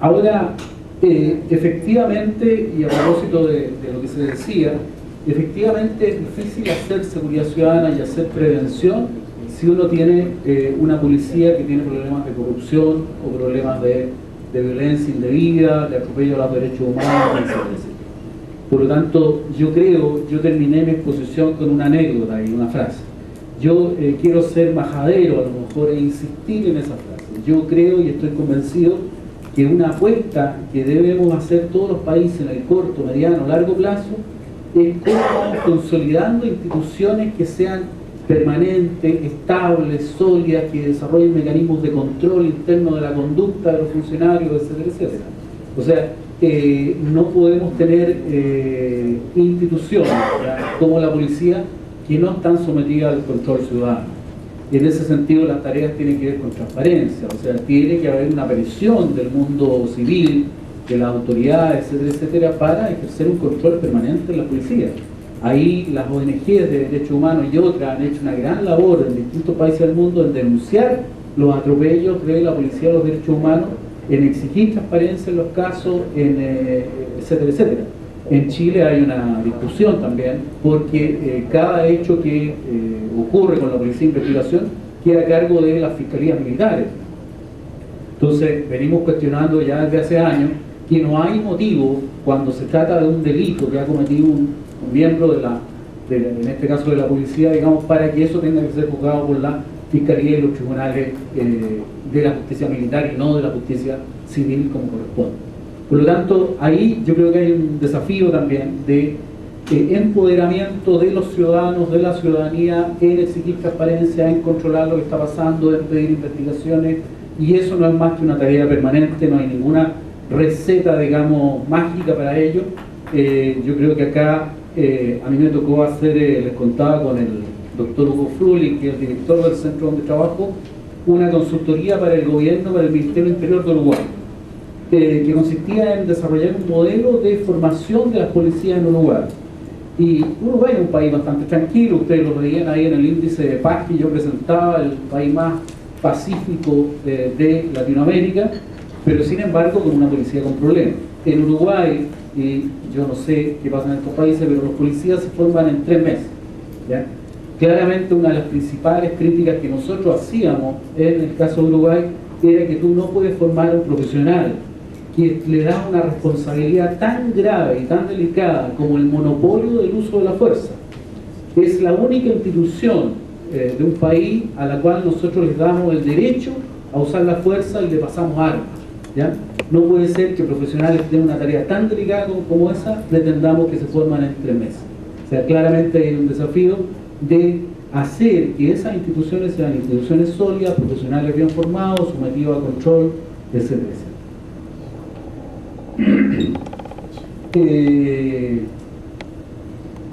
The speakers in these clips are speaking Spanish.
Ahora, efectivamente, y a propósito de lo que se decía, efectivamente es difícil hacer seguridad ciudadana y hacer prevención si uno tiene una policía que tiene problemas de corrupción o problemas de violencia indebida, de atropello a los derechos humanos, etc. Por lo tanto, yo terminé mi exposición con una anécdota y una frase. Yo quiero ser majadero a lo mejor e insistir en esa frase. Yo creo y estoy convencido que una apuesta que debemos hacer todos los países en el corto, mediano, largo plazo es cómo vamos consolidando instituciones que sean permanentes, estables, sólidas, que desarrollen mecanismos de control interno de la conducta de los funcionarios, etcétera, etcétera. O sea, no podemos tener instituciones, ¿ya?, como la policía, que no están sometidas al control ciudadano. En ese sentido, las tareas tienen que ver con transparencia, o sea, tiene que haber una presión del mundo civil, de las autoridades, etcétera, etcétera, para ejercer un control permanente en la policía. Ahí las ONGs de derechos humanos y otras han hecho una gran labor en distintos países del mundo en denunciar los atropellos de la policía de los derechos humanos, en exigir transparencia en los casos, etcétera, etcétera. En Chile hay una discusión también porque cada hecho que ocurre con la policía de investigación queda a cargo de las fiscalías militares. Entonces venimos cuestionando ya desde hace años que no hay motivo, cuando se trata de un delito que ha cometido un miembro en este caso de la policía, digamos, para que eso tenga que ser juzgado por la fiscalía y los tribunales de la justicia militar y no de la justicia civil como corresponde. Por lo tanto, ahí yo creo que hay un desafío también de empoderamiento de los ciudadanos, de la ciudadanía, en exigir transparencia, en controlar lo que está pasando, en pedir investigaciones, y eso no es más que una tarea permanente, no hay ninguna receta, digamos, mágica para ello. Yo creo que acá a mí me tocó hacer, les contaba con el doctor Hugo Frulich, que es el director del centro donde trabajo, una consultoría para el gobierno, para el Ministerio del Interior de Uruguay, que consistía en desarrollar un modelo de formación de las policías en Uruguay. Y Uruguay es un país bastante tranquilo, ustedes lo veían ahí en el índice de paz que yo presentaba, el país más pacífico de Latinoamérica, pero sin embargo con una policía con problemas. En Uruguay, y yo no sé qué pasa en estos países, pero los policías se forman en 3 meses, ¿ya? Claramente una de las principales críticas que nosotros hacíamos en el caso de Uruguay era que tú no puedes formar a un profesional que le da una responsabilidad tan grave y tan delicada como el monopolio del uso de la fuerza. Es la única institución de un país a la cual nosotros les damos el derecho a usar la fuerza y le pasamos armas, ¿ya? No puede ser que profesionales que tienen una tarea tan delicada como esa pretendamos que se forman en 3 meses. O sea, claramente hay un desafío de hacer que esas instituciones sean instituciones sólidas, profesionales bien formados, sometidos a control, etcétera, etcétera.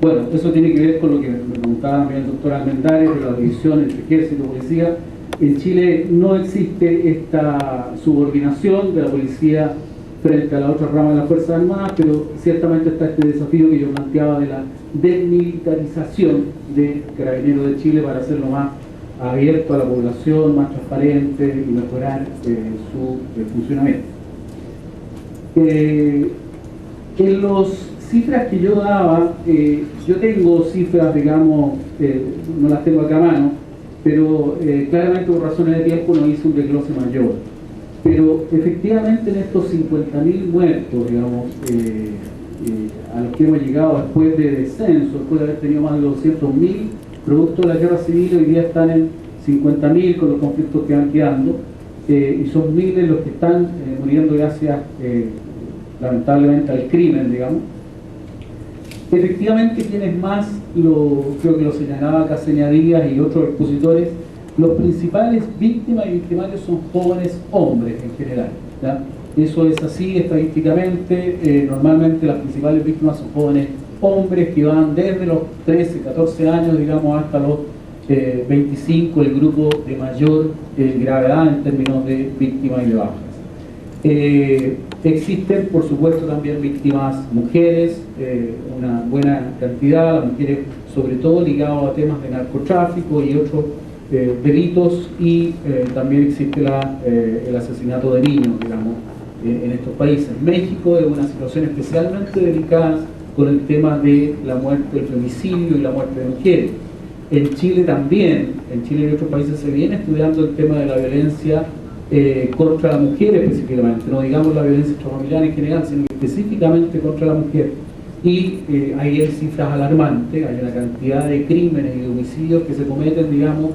Bueno, eso tiene que ver con lo que me preguntaba también el doctor Almendares de la división entre ejército y policía. En Chile no existe esta subordinación de la policía frente a la otra rama de las Fuerzas Armadas, pero ciertamente está este desafío que yo planteaba de la desmilitarización de Carabineros de Chile para hacerlo más abierto a la población, más transparente y mejorar su funcionamiento. En las cifras que yo daba, yo tengo cifras, digamos, no las tengo acá a mano, pero claramente por razones de tiempo no hice un desglose mayor. Pero efectivamente en estos 50.000 muertos, digamos, a los que hemos llegado después de descenso, después de haber tenido más de 200.000 producto de la guerra civil, hoy día están en 50.000 con los conflictos que van quedando, y son miles los que están muriendo gracias, lamentablemente, al crimen, digamos. Efectivamente, quienes más, creo que lo señalaba Caseña Díaz y otros expositores, los principales víctimas y victimarios son jóvenes hombres en general, ¿ya? Eso es así estadísticamente. Normalmente las principales víctimas son jóvenes hombres que van desde los 13, 14 años, digamos, hasta los 25, el grupo de mayor gravedad en términos de víctimas y de bajas. Existen, por supuesto, también víctimas mujeres, una buena cantidad, las mujeres sobre todo ligadas a temas de narcotráfico y otros delitos, y también existe el asesinato de niños, digamos, en estos países. México es una situación especialmente delicada con el tema de la muerte, el femicidio y la muerte de mujeres. En Chile también, en Chile y en otros países se viene estudiando el tema de la violencia contra la mujer específicamente, no digamos la violencia intrafamiliar en general, sino específicamente contra la mujer. Y ahí hay cifras alarmantes, hay una cantidad de crímenes y de homicidios que se cometen, digamos,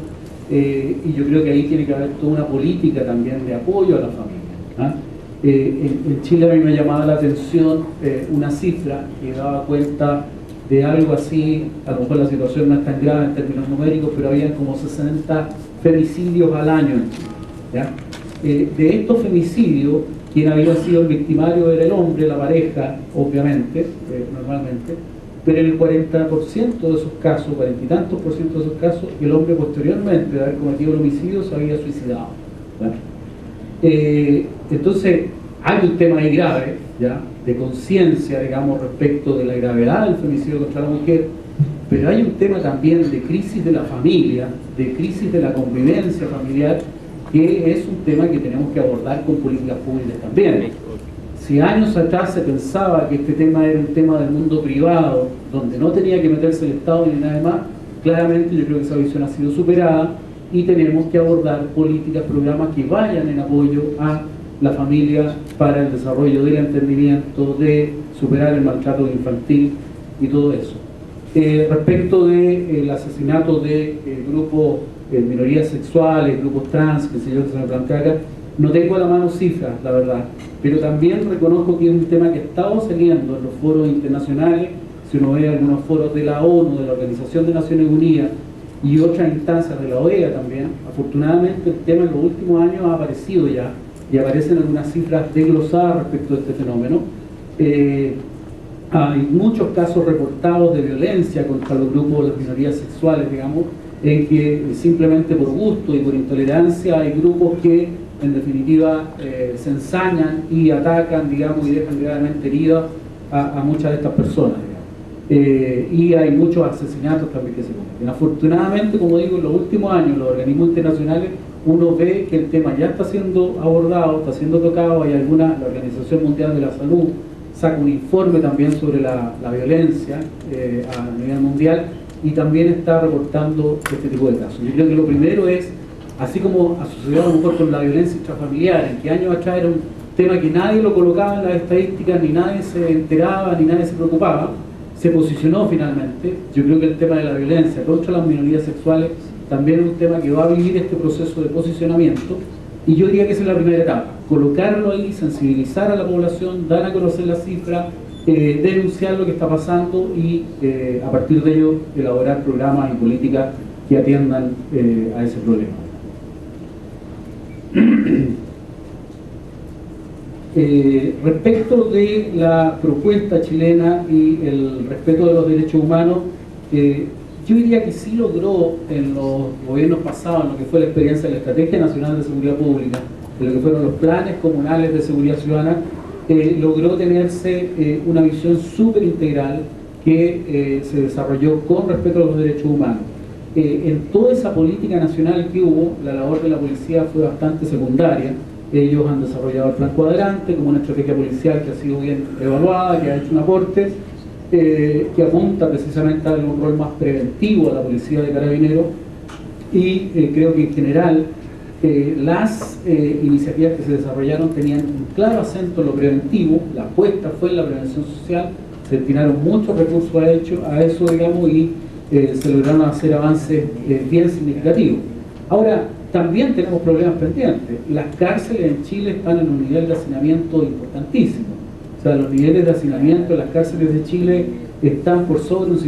y yo creo que ahí tiene que haber toda una política también de apoyo a la familia. En Chile a mí me llamaba la atención una cifra que daba cuenta de algo así, a lo mejor la situación no es tan grave en términos numéricos, pero había como 60 femicidios al año en Chile, ¿ya? De estos femicidios, quien había sido el victimario era el hombre, la pareja, obviamente, normalmente, pero en el 40% de esos casos, 40 y tantos por ciento de esos casos, el hombre posteriormente de haber cometido el homicidio se había suicidado. ¿Bueno? Entonces, hay un tema ahí grave, ¿ya?, de conciencia, digamos, respecto de la gravedad del femicidio contra la mujer, pero hay un tema también de crisis de la familia, de crisis de la convivencia familiar, que es un tema que tenemos que abordar con políticas públicas también. Si años atrás se pensaba que este tema era un tema del mundo privado, donde no tenía que meterse el Estado ni nada más, claramente yo creo que esa visión ha sido superada y tenemos que abordar políticas, programas que vayan en apoyo a la familia para el desarrollo del entendimiento, de superar el maltrato infantil y todo eso. Respecto del asesinato de grupos, minorías sexuales, grupos trans, que se me plantea acá, no tengo a la mano cifras, la verdad, pero también reconozco que es un tema que ha estado saliendo en los foros internacionales. Si uno ve algunos foros de la ONU, de la Organización de Naciones Unidas y otras instancias de la OEA también, afortunadamente el tema en los últimos años ha aparecido ya, y aparecen algunas cifras desglosadas respecto a este fenómeno. Hay muchos casos reportados de violencia contra los grupos de las minorías sexuales, digamos, en que simplemente por gusto y por intolerancia hay grupos que en definitiva se ensañan y atacan, digamos, y dejan gravemente heridas a muchas de estas personas, digamos. Y hay muchos asesinatos también que se cometen. Afortunadamente, como digo, en los últimos años los organismos internacionales, uno ve que el tema ya está siendo abordado, está siendo tocado. Hay la Organización Mundial de la Salud saca un informe también sobre la violencia a nivel mundial, y también está reportando este tipo de casos. Yo creo que lo primero es, así como asociado a lo mejor con la violencia intrafamiliar, en que años atrás era un tema que nadie lo colocaba en las estadísticas, ni nadie se enteraba, ni nadie se preocupaba, se posicionó finalmente. Yo creo que el tema de la violencia contra las minorías sexuales también es un tema que va a vivir este proceso de posicionamiento, y yo diría que esa es la primera etapa, colocarlo ahí, sensibilizar a la población, dar a conocer las cifras, denunciar lo que está pasando y a partir de ello elaborar programas y políticas que atiendan a ese problema. Respecto de la propuesta chilena y el respeto de los derechos humanos, yo diría que sí logró en los gobiernos pasados, en lo que fue la experiencia de la Estrategia Nacional de Seguridad Pública, en lo que fueron los planes comunales de seguridad ciudadana, logró tenerse una visión súper integral que se desarrolló con respeto a los derechos humanos. En toda esa política nacional que hubo, la labor de la policía fue bastante secundaria. Ellos han desarrollado el plan cuadrante como una estrategia policial que ha sido bien evaluada, que ha hecho un aporte, que apunta precisamente a darle un rol más preventivo a la policía de Carabineros, y creo que en general las iniciativas que se desarrollaron tenían un claro acento en lo preventivo. La apuesta fue en la prevención social, se destinaron muchos recursos a eso, digamos, y se lograron hacer avances bien significativos. Ahora, también tenemos problemas pendientes. Las cárceles en Chile están en un nivel de hacinamiento importantísimo. O sea, los niveles de hacinamiento en las cárceles de Chile están por sobre un 50%,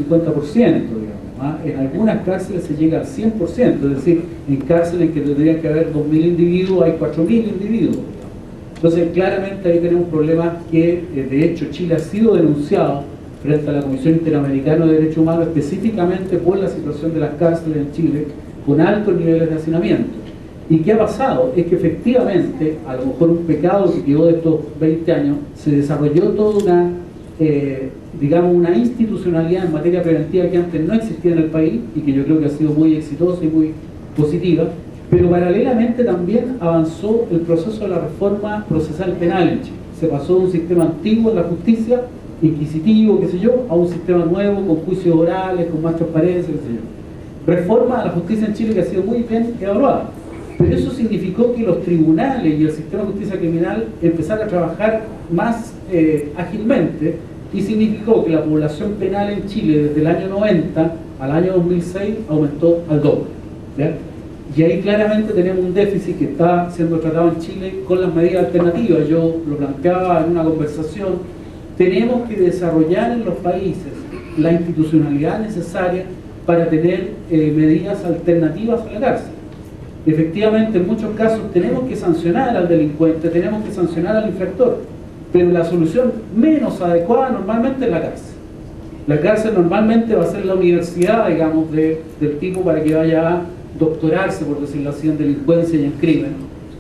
digamos. En algunas cárceles se llega al 100%, es decir, en cárceles en que tendrían que haber 2.000 individuos, hay 4.000 individuos. Entonces, claramente ahí tenemos problemas que, de hecho, Chile ha sido denunciado frente a la Comisión Interamericana de Derechos Humanos, específicamente por la situación de las cárceles en Chile, con altos niveles de hacinamiento. ¿Y qué ha pasado? Es que efectivamente, a lo mejor un pecado que quedó de estos 20 años, se desarrolló toda una, digamos, una institucionalidad en materia preventiva que antes no existía en el país y que yo creo que ha sido muy exitosa y muy positiva, Pero paralelamente también avanzó el proceso de la reforma procesal penal en Chile. Se pasó de un sistema antiguo en la justicia, inquisitivo, qué sé yo, a un sistema nuevo, con juicios orales, con más transparencia, qué sé yo. Reforma a la justicia en Chile que ha sido muy bien evaluada. Pero eso significó que los tribunales y el sistema de justicia criminal empezaron a trabajar más ágilmente, y significó que la población penal en Chile desde el año 90 al año 2006 aumentó al doble, ¿ya? Y ahí claramente tenemos un déficit que está siendo tratado en Chile con las medidas alternativas. Yo lo planteaba en una conversación. Tenemos que desarrollar en los países la institucionalidad necesaria para tener medidas alternativas a la cárcel. Efectivamente, en muchos casos tenemos que sancionar al delincuente, tenemos que sancionar al infractor, pero la solución menos adecuada normalmente es la cárcel. La cárcel normalmente va a ser la universidad, digamos, del tipo para que vaya a doctorarse, por decirlo así, en delincuencia y en crimen.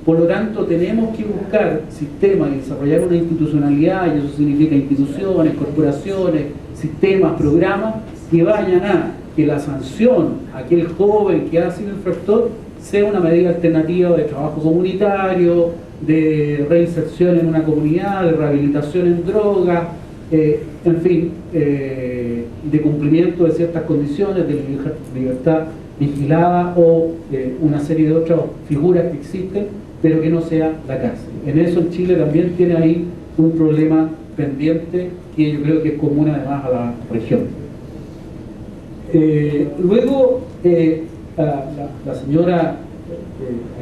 Por lo tanto, tenemos que buscar sistemas y desarrollar una institucionalidad, y eso significa instituciones, corporaciones, sistemas, programas, que vayan a que la sanción a aquel joven que ha sido infractor sea una medida alternativa de trabajo comunitario, de reinserción en una comunidad, de rehabilitación en droga, en fin, de cumplimiento de ciertas condiciones, de libertad vigilada o una serie de otras figuras que existen, pero que no sea la cárcel. En eso en Chile también tiene ahí un problema pendiente que yo creo que es común además a la región. Luego, la señora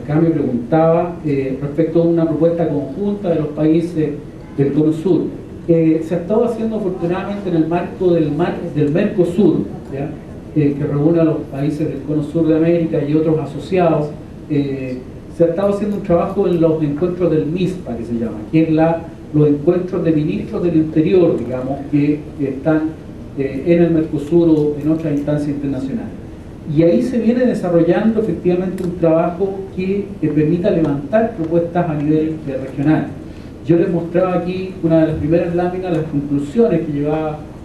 acá me preguntaba respecto a una propuesta conjunta de los países del Cono Sur. Se ha estado haciendo afortunadamente en el marco del Mercosur, ¿ya? Que reúne a los países del Cono Sur de América y otros asociados. Se ha estado haciendo un trabajo en los encuentros del MISPA, que se llama, que es los encuentros de ministros del interior, digamos, que están en el Mercosur o en otras instancias internacionales. Y ahí se viene desarrollando efectivamente un trabajo que permita levantar propuestas a nivel regional. Yo les mostraba aquí una de las primeras láminas, las conclusiones que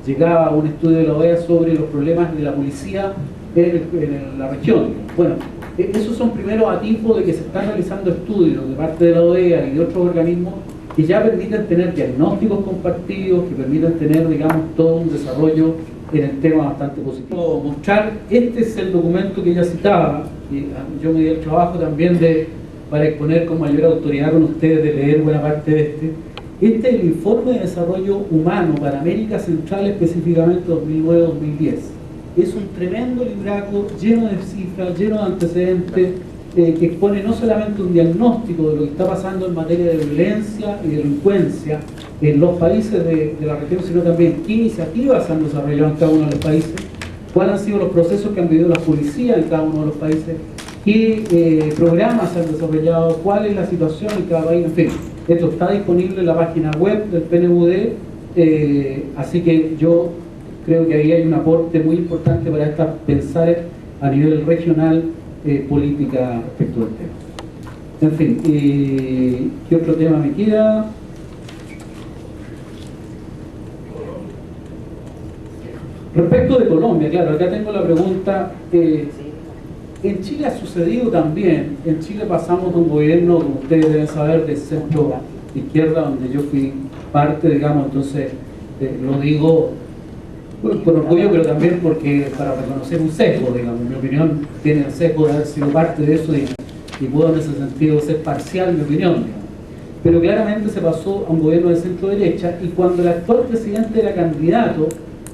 llegaba a un estudio de la OEA sobre los problemas de la policía en la región. Bueno, esos son primeros atisbos de que se están realizando estudios de parte de la OEA y de otros organismos que ya permiten tener diagnósticos compartidos, que permiten tener, digamos, todo un desarrollo en el tema bastante positivo. Mostrar, este es el documento que ella citaba, y yo me di el trabajo también para exponer con mayor autoridad con ustedes, de leer buena parte de este. Este es el informe de desarrollo humano para América Central, específicamente 2009-2010. Es un tremendo libraco lleno de cifras, lleno de antecedentes, que expone no solamente un diagnóstico de lo que está pasando en materia de violencia y delincuencia en los países de la región, sino también qué iniciativas se han desarrollado en cada uno de los países, cuáles han sido los procesos que han vivido las policías en cada uno de los países, qué programas se han desarrollado, cuál es la situación en cada país, en fin. Esto está disponible en la página web del PNUD, así que yo creo que ahí hay un aporte muy importante para pensar a nivel regional política respecto del tema. En fin, ¿qué otro tema me queda? Respecto de Colombia, claro, acá tengo la pregunta. En Chile ha sucedido también. En Chile pasamos de un gobierno, como ustedes deben saber, de centro izquierda, donde yo fui parte, digamos, entonces lo digo con orgullo, pero también porque para reconocer un sesgo, digamos. En mi opinión tiene el sesgo de haber sido parte de eso y puedo en ese sentido ser parcial en mi opinión, digamos. Pero claramente se pasó a un gobierno de centro derecha, y cuando el actual presidente era candidato,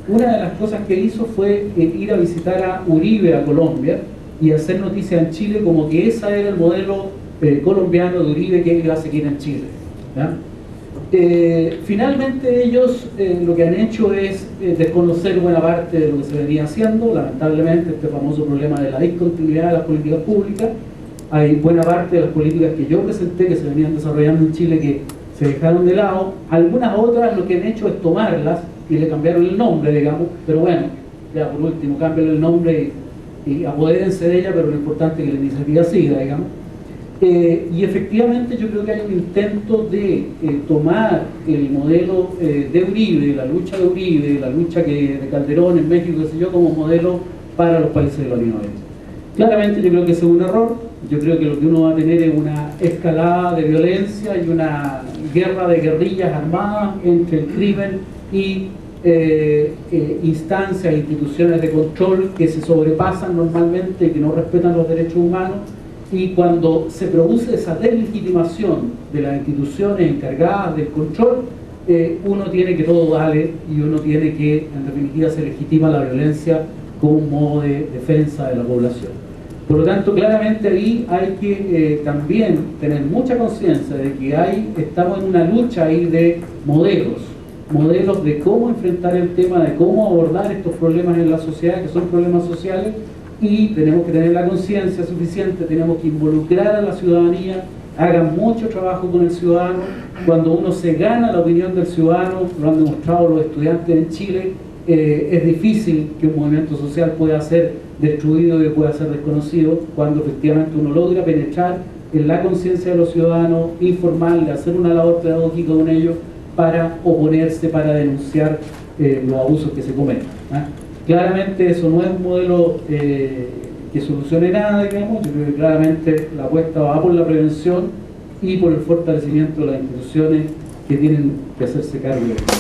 una de las cosas que hizo fue ir a visitar a Uribe a Colombia y hacer noticias en Chile como que ese era el modelo colombiano de Uribe que iba a seguir en Chile, ¿ya? Finalmente ellos lo que han hecho es desconocer buena parte de lo que se venía haciendo. Lamentablemente, este famoso problema de la discontinuidad de las políticas públicas. Hay buena parte de las políticas que yo presenté que se venían desarrollando en Chile que se dejaron de lado. Algunas otras lo que han hecho es tomarlas y le cambiaron el nombre, digamos, pero bueno, ya por último, cámbiale el nombre y apodérense de ella, pero lo importante es que la iniciativa siga, digamos. Y efectivamente yo creo que hay un intento de tomar el modelo de Uribe, la lucha de Uribe, la lucha de Calderón en México, qué sé yo, como modelo para los países de Latinoamérica. Claramente yo creo que ese es un error. yo creo que lo que uno va a tener es una escalada de violencia y una guerra de guerrillas armadas entre el crimen y instancias e instituciones de control que se sobrepasan normalmente y que no respetan los derechos humanos. Y cuando se produce esa deslegitimación de las instituciones encargadas del control, uno tiene que todo vale y uno tiene que, en definitiva, se legitima la violencia como un modo de defensa de la población. Por lo tanto, claramente ahí hay que también tener mucha conciencia de que estamos en una lucha ahí de modelos de cómo enfrentar el tema, de cómo abordar estos problemas en la sociedad, que son problemas sociales, y tenemos que tener la conciencia suficiente, tenemos que involucrar a la ciudadanía, hagan mucho trabajo con el ciudadano. Cuando uno se gana la opinión del ciudadano, lo han demostrado los estudiantes en Chile, es difícil que un movimiento social pueda ser destruido y pueda ser desconocido cuando efectivamente uno logra penetrar en la conciencia de los ciudadanos, informarle, hacer una labor pedagógica con ellos para oponerse, para denunciar los abusos que se cometen. Claramente eso no es un modelo que solucione nada, digamos. Yo creo que claramente la apuesta va por la prevención y por el fortalecimiento de las instituciones que tienen que hacerse cargo de esto.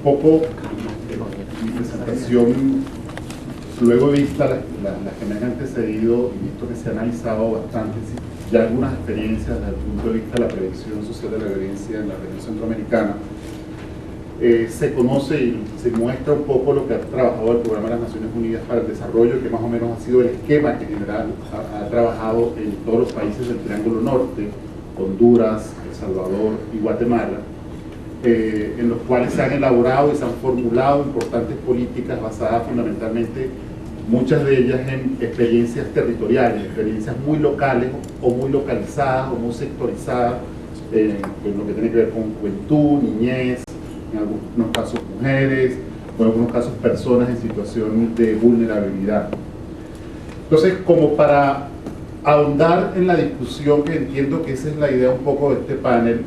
Un poco mi presentación, luego de vista las que me han antecedido y visto que se ha analizado bastante ya algunas experiencias desde el punto de vista de la prevención social de la violencia en la región centroamericana, se conoce y se muestra un poco lo que ha trabajado el Programa de las Naciones Unidas para el Desarrollo, que más o menos ha sido el esquema que en general ha trabajado en todos los países del Triángulo Norte, Honduras, El Salvador y Guatemala, en los cuales se han elaborado y se han formulado importantes políticas basadas fundamentalmente, muchas de ellas en experiencias territoriales, experiencias muy locales o muy localizadas o muy sectorizadas, en lo que tiene que ver con juventud, niñez, en algunos casos mujeres, o en algunos casos personas en situación de vulnerabilidad. Entonces, como para ahondar en la discusión, que entiendo que esa es la idea un poco de este panel,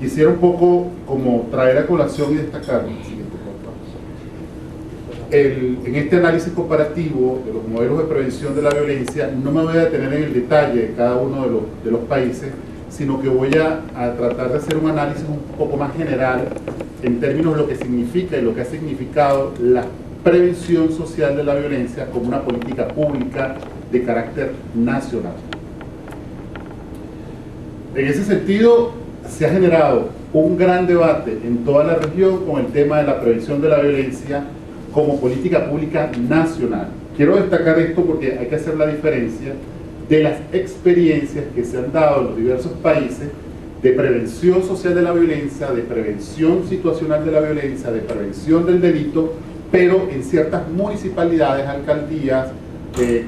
quisiera un poco como traer a colación y destacar en este análisis comparativo de los modelos de prevención de la violencia. No me voy a detener en el detalle de cada uno de los países, sino que voy a tratar de hacer un análisis un poco más general en términos de lo que significa y lo que ha significado la prevención social de la violencia como una política pública de carácter nacional. En ese sentido, se ha generado un gran debate en toda la región con el tema de la prevención de la violencia como política pública nacional. Quiero destacar esto porque hay que hacer la diferencia de las experiencias que se han dado en los diversos países de prevención social de la violencia, de prevención situacional de la violencia, de prevención del delito, pero en ciertas municipalidades, alcaldías,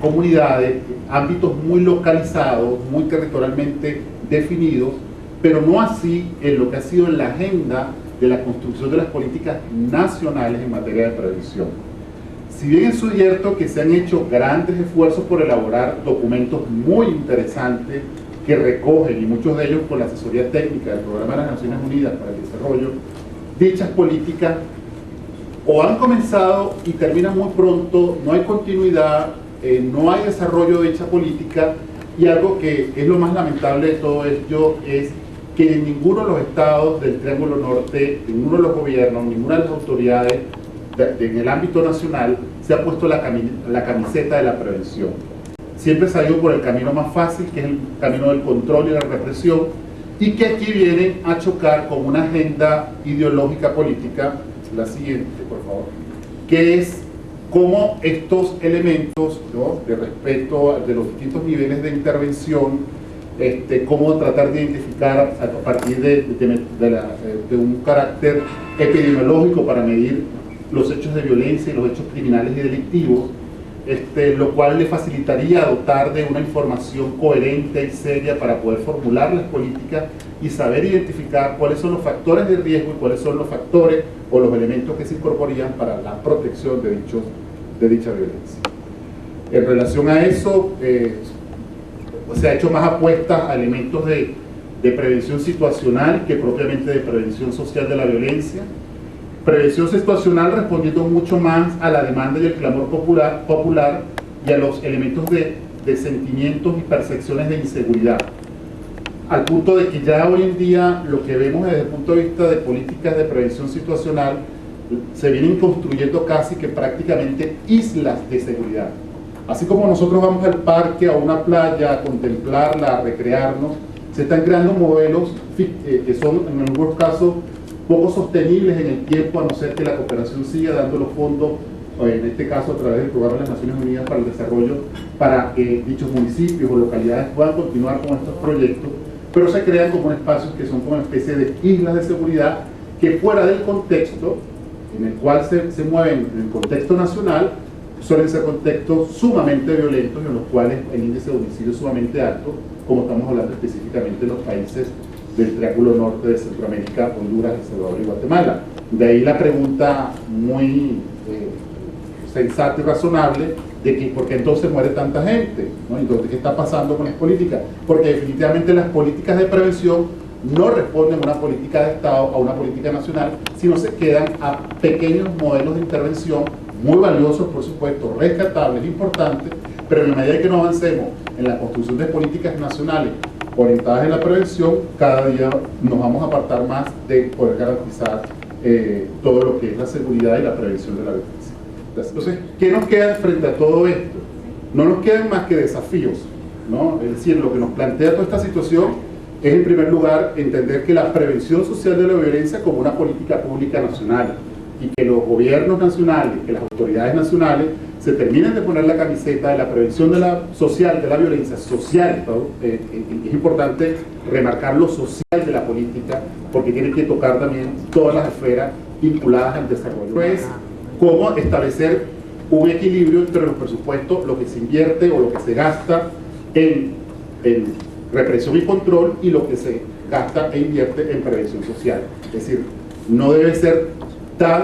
comunidades, ámbitos muy localizados, muy territorialmente definidos, pero no así en lo que ha sido la agenda de la construcción de las políticas nacionales en materia de prevención. Si bien es cierto que se han hecho grandes esfuerzos por elaborar documentos muy interesantes que recogen, y muchos de ellos con la asesoría técnica del Programa de las Naciones Unidas para el Desarrollo, dichas políticas o han comenzado y terminan muy pronto, no hay continuidad, no hay desarrollo de dicha política, y algo que es lo más lamentable de todo ello es que en ninguno de los estados del Triángulo Norte, ninguno de los gobiernos, ninguna de las autoridades en el ámbito nacional se ha puesto la camiseta de la prevención. Siempre se ha ido por el camino más fácil, que es el camino del control y la represión, y que aquí viene a chocar con una agenda ideológica política, la siguiente, por favor, que es cómo estos elementos, ¿no?, de respeto de los distintos niveles de intervención, cómo tratar de identificar a partir de un carácter epidemiológico para medir los hechos de violencia y los hechos criminales y delictivos, lo cual le facilitaría dotar de una información coherente y seria para poder formular las políticas y saber identificar cuáles son los factores de riesgo y cuáles son los factores o los elementos que se incorporarían para la protección de dicha violencia. En relación a eso, se ha hecho más apuestas a elementos de prevención situacional que propiamente de prevención social de la violencia. Prevención situacional respondiendo mucho más a la demanda y el clamor popular y a los elementos de sentimientos y percepciones de inseguridad. Al punto de que ya hoy en día lo que vemos desde el punto de vista de políticas de prevención situacional se vienen construyendo casi que prácticamente islas de seguridad. Así como nosotros vamos al parque, a una playa, a contemplarla, a recrearnos, se están creando modelos que son en algunos casos poco sostenibles en el tiempo, a no ser que la cooperación siga dando los fondos, en este caso a través del Programa de las Naciones Unidas para el Desarrollo, para que dichos municipios o localidades puedan continuar con estos proyectos, pero se crean como espacios que son como una especie de islas de seguridad que fuera del contexto en el cual se mueven, en el contexto nacional, suelen ser contextos sumamente violentos en los cuales el índice de homicidio es sumamente alto, como estamos hablando específicamente de los países del Triángulo Norte de Centroamérica, Honduras, El Salvador y Guatemala. De ahí la pregunta muy sensata y razonable de que ¿por qué entonces muere tanta gente? ¿No? Entonces, ¿qué está pasando con las políticas? Porque definitivamente las políticas de prevención no responden a una política de Estado, a una política nacional, sino se quedan a pequeños modelos de intervención muy valiosos, por supuesto, rescatables, importantes, pero en la medida que no avancemos en la construcción de políticas nacionales orientadas en la prevención, cada día nos vamos a apartar más de poder garantizar todo lo que es la seguridad y la prevención de la violencia. Entonces, ¿qué nos queda frente a todo esto? No nos quedan más que desafíos, ¿no? Es decir, lo que nos plantea toda esta situación es, en primer lugar, entender que la prevención social de la violencia como una política pública nacional y que los gobiernos nacionales, que las autoridades nacionales se terminen de poner la camiseta de la prevención social de la violencia social, ¿no? Es importante remarcar lo social de la política porque tiene que tocar también todas las esferas vinculadas al desarrollo. Pues, cómo establecer un equilibrio entre los presupuestos, lo que se invierte o lo que se gasta en represión y control y lo que se gasta e invierte en prevención social. Es decir, no debe ser tan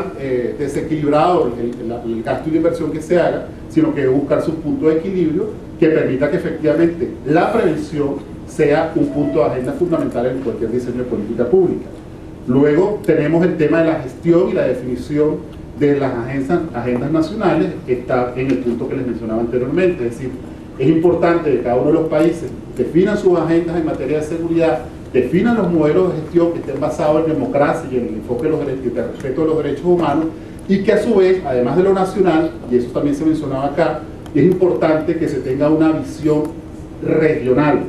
desequilibrado el gasto y la inversión que se haga, sino que debe buscar su punto de equilibrio que permita que efectivamente la prevención sea un punto de agenda fundamental en cualquier diseño de política pública. Luego tenemos el tema de la gestión y la definición de las agendas nacionales, que está en el punto que les mencionaba anteriormente. Es decir, es importante que cada uno de los países definan sus agendas en materia de seguridad, definan los modelos de gestión que estén basados en democracia y en el enfoque de los derechos, de respeto de los derechos humanos, y que a su vez, además de lo nacional, y eso también se mencionaba acá, es importante que se tenga una visión regional,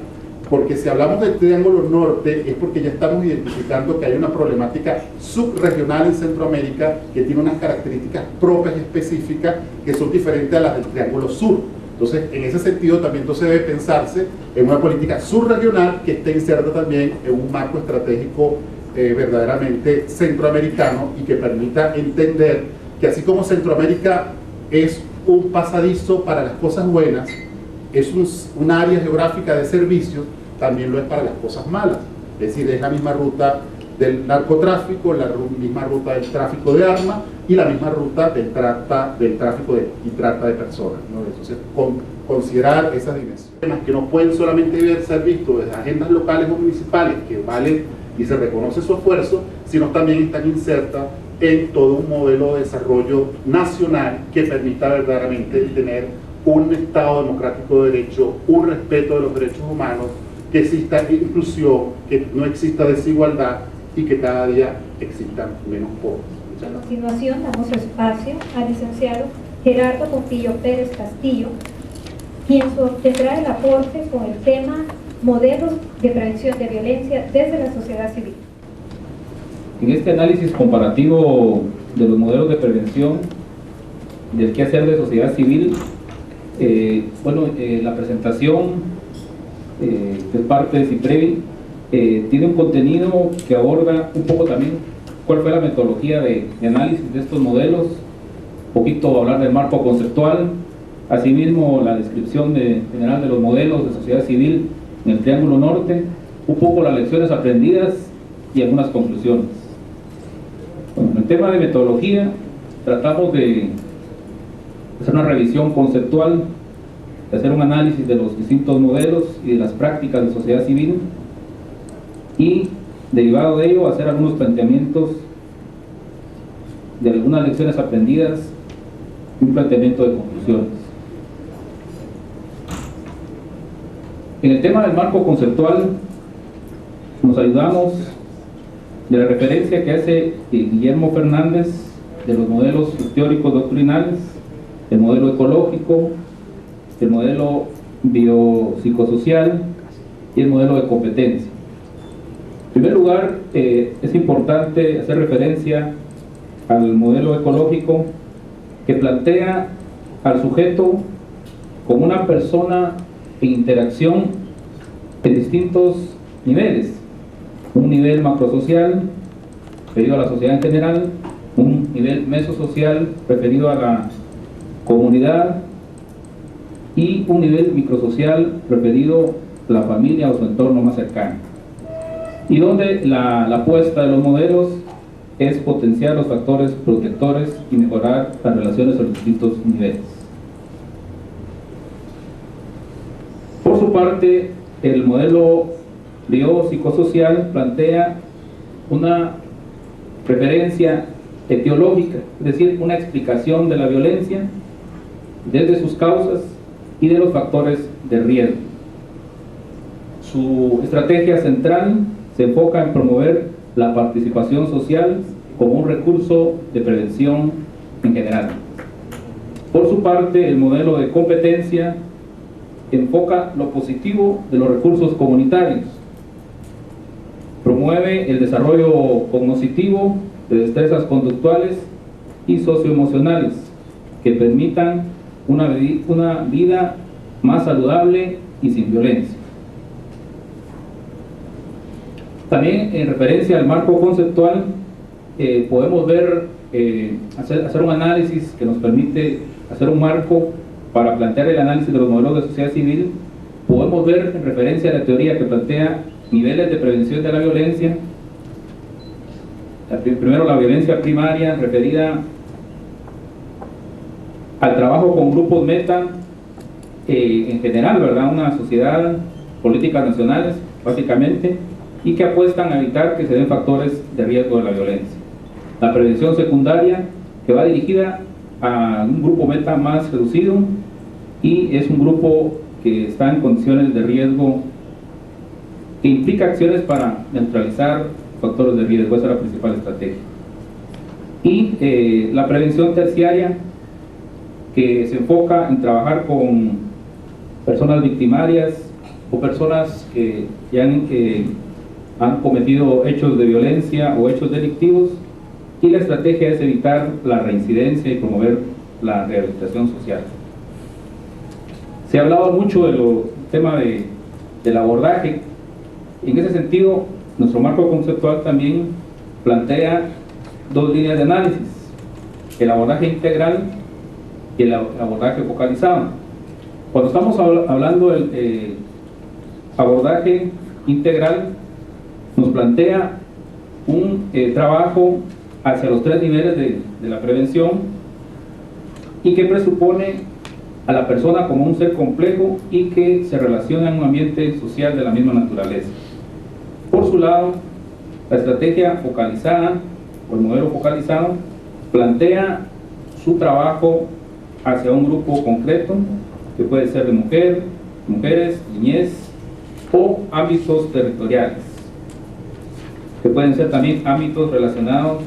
porque si hablamos del Triángulo Norte es porque ya estamos identificando que hay una problemática subregional en Centroamérica que tiene unas características propias y específicas que son diferentes a las del Triángulo Sur. Entonces, en ese sentido también entonces debe pensarse en una política subregional que esté inserta también en un marco estratégico verdaderamente centroamericano y que permita entender que así como Centroamérica es un pasadizo para las cosas buenas, es un área geográfica de servicios, también lo es para las cosas malas. Es decir, es la misma ruta del narcotráfico, la misma ruta del tráfico de armas y la misma ruta del tráfico y trata de personas, ¿no? Entonces, considerar esas dimensiones que no pueden solamente ser vistos desde agendas locales o municipales, que valen y se reconoce su esfuerzo, sino también están insertas en todo un modelo de desarrollo nacional que permita verdaderamente tener un Estado democrático de derecho, un respeto de los derechos humanos, que exista inclusión, que no exista desigualdad y que cada día existan menos pobres. A continuación damos espacio al licenciado Gerardo Portillo Pérez Castillo, quien tendrá el aporte con el tema modelos de prevención de violencia desde la sociedad civil. En este análisis comparativo de los modelos de prevención del quehacer de sociedad civil, la presentación de parte de CIPREVI tiene un contenido que aborda un poco también cuál fue la metodología de análisis de estos modelos, un poquito hablar del marco conceptual, asimismo la descripción general de los modelos de sociedad civil en el Triángulo Norte, un poco las lecciones aprendidas y algunas conclusiones. Bueno, en el tema de metodología tratamos de hacer una revisión conceptual de hacer un análisis de los distintos modelos y de las prácticas de sociedad civil y, derivado de ello, hacer algunos planteamientos de algunas lecciones aprendidas y un planteamiento de conclusiones. En el tema del marco conceptual nos ayudamos de la referencia que hace Guillermo Fernández de los modelos teóricos doctrinales, el modelo ecológico, el modelo biopsicosocial y el modelo de competencia. En primer lugar, es importante hacer referencia al modelo ecológico, que plantea al sujeto como una persona en interacción en distintos niveles: un nivel macrosocial referido a la sociedad en general, un nivel mesosocial referido a la comunidad y un nivel microsocial referido a la familia o su entorno más cercano, y donde la apuesta de los modelos es potenciar los factores protectores y mejorar las relaciones a los distintos niveles. Por su parte, el modelo biopsicosocial plantea una referencia etiológica, es decir, una explicación de la violencia desde sus causas y de los factores de riesgo. Su estrategia central se enfoca en promover la participación social como un recurso de prevención en general. Por su parte, el modelo de competencia enfoca lo positivo de los recursos comunitarios, promueve el desarrollo cognoscitivo de destrezas conductuales y socioemocionales que permitan una vida más saludable y sin violencia. También, en referencia al marco conceptual, podemos ver, hacer un análisis que nos permite hacer un marco para plantear el análisis de los modelos de sociedad civil. Podemos ver, en referencia a la teoría que plantea niveles de prevención de la violencia, primero la violencia primaria referida al trabajo con grupos meta, en general, ¿verdad? Una sociedad, políticas nacionales, básicamente, y que apuestan a evitar que se den factores de riesgo de la violencia. La prevención secundaria, que va dirigida a un grupo meta más reducido y es un grupo que está en condiciones de riesgo, que implica acciones para neutralizar factores de riesgo. Esa es la principal estrategia. Y la prevención terciaria, que se enfoca en trabajar con personas victimarias o personas que ya han cometido hechos de violencia o hechos delictivos, y la estrategia es evitar la reincidencia y promover la rehabilitación social. Se ha hablado mucho del tema del abordaje. En ese sentido, nuestro marco conceptual también plantea dos líneas de análisis: el abordaje integral y el abordaje focalizado. Cuando estamos hablando del abordaje integral, nos plantea un trabajo hacia los tres niveles de la prevención, y que presupone a la persona como un ser complejo y que se relaciona en un ambiente social de la misma naturaleza. Por su lado, la estrategia focalizada o el modelo focalizado plantea su trabajo hacia un grupo concreto, que puede ser de mujeres, niñez o ámbitos territoriales, que pueden ser también ámbitos relacionados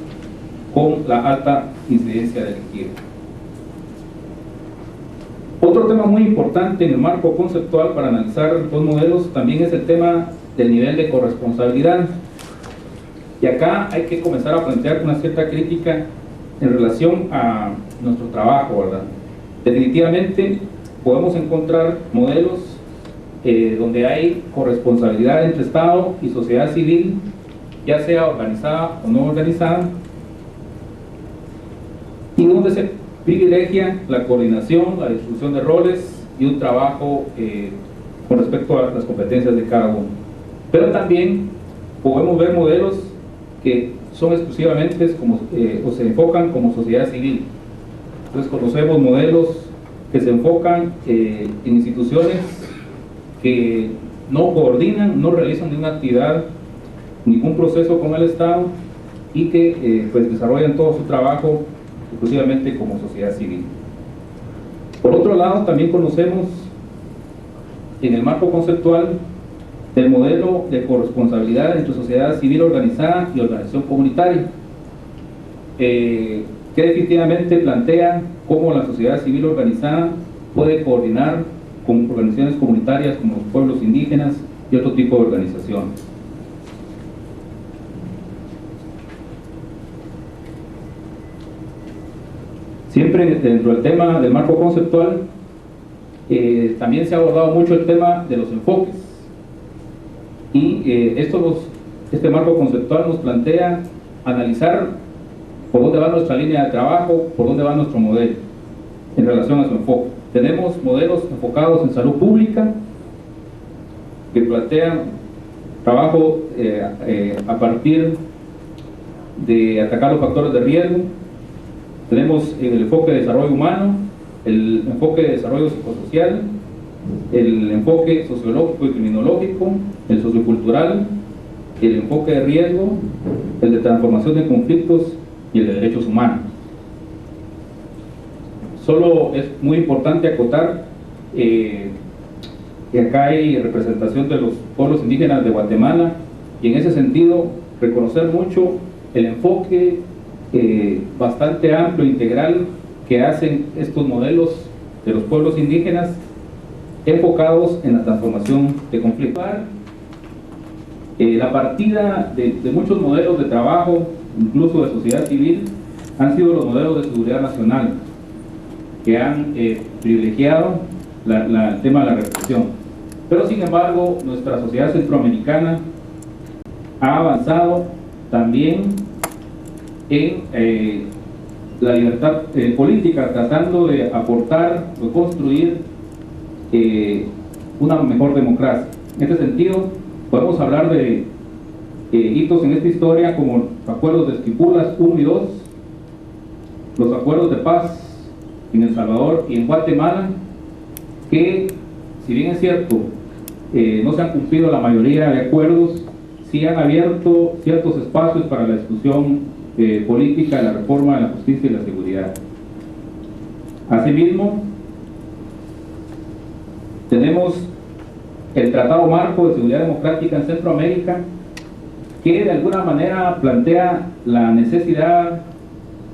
con la alta incidencia delictiva. Otro tema muy importante en el marco conceptual para analizar los modelos también es el tema del nivel de corresponsabilidad. Y acá hay que comenzar a plantear una cierta crítica en relación a nuestro trabajo, ¿verdad? Definitivamente podemos encontrar modelos donde hay corresponsabilidad entre Estado y sociedad civil, ya sea organizada o no organizada, y donde se privilegia la coordinación, la distribución de roles y un trabajo con respecto a las competencias de cada uno. Pero también podemos ver modelos que son exclusivamente o se enfocan como sociedad civil. Entonces conocemos modelos que se enfocan en instituciones que no coordinan, no realizan ninguna actividad, ningún proceso con el Estado y que pues desarrollan todo su trabajo exclusivamente como sociedad civil. Por otro lado, también conocemos en el marco conceptual del modelo de corresponsabilidad entre sociedad civil organizada y organización comunitaria, que definitivamente plantea cómo la sociedad civil organizada puede coordinar con organizaciones comunitarias como los pueblos indígenas y otro tipo de organizaciones. Siempre dentro del tema del marco conceptual, también se ha abordado mucho el tema de los enfoques. Y este marco conceptual nos plantea analizar por dónde va nuestra línea de trabajo, por dónde va nuestro modelo en relación a su enfoque. Tenemos modelos enfocados en salud pública que plantean trabajo a partir de atacar los factores de riesgo. Tenemos el enfoque de desarrollo humano, el enfoque de desarrollo psicosocial, el enfoque sociológico y criminológico, el sociocultural, el enfoque de riesgo, el de transformación de conflictos y el de derechos humanos. Solo es muy importante acotar que acá hay representación de los pueblos indígenas de Guatemala y en ese sentido reconocer mucho el enfoque bastante amplio e integral que hacen estos modelos de los pueblos indígenas enfocados en la transformación de conflictos. La partida de muchos modelos de trabajo, incluso de sociedad civil, han sido los modelos de seguridad nacional, que han privilegiado el tema de la represión. Pero sin embargo, nuestra sociedad centroamericana ha avanzado también en la libertad política, tratando de aportar o construir una mejor democracia. En este sentido, podemos hablar de hitos en esta historia como los acuerdos de Esquipulas 1 y 2, los acuerdos de paz en El Salvador y en Guatemala, que si bien es cierto no se han cumplido la mayoría de acuerdos, sí han abierto ciertos espacios para la discusión política de la reforma de la justicia y la seguridad. Asimismo, tenemos el Tratado Marco de Seguridad Democrática en Centroamérica, que de alguna manera plantea la necesidad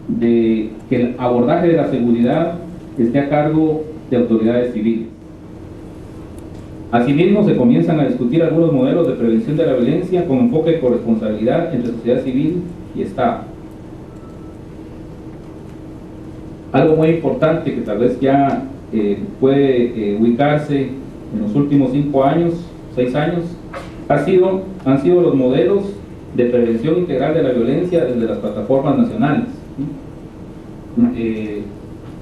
de que el abordaje de la seguridad esté a cargo de autoridades civiles. Asimismo, se comienzan a discutir algunos modelos de prevención de la violencia con enfoque de corresponsabilidad entre sociedad civil y Estado. Algo muy importante que tal vez ya puede ubicarse en los últimos 6 años, han sido los modelos de prevención integral de la violencia desde las plataformas nacionales.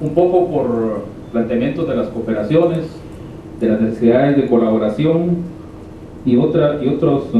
Un poco por planteamientos de las cooperaciones, de las necesidades de colaboración y otros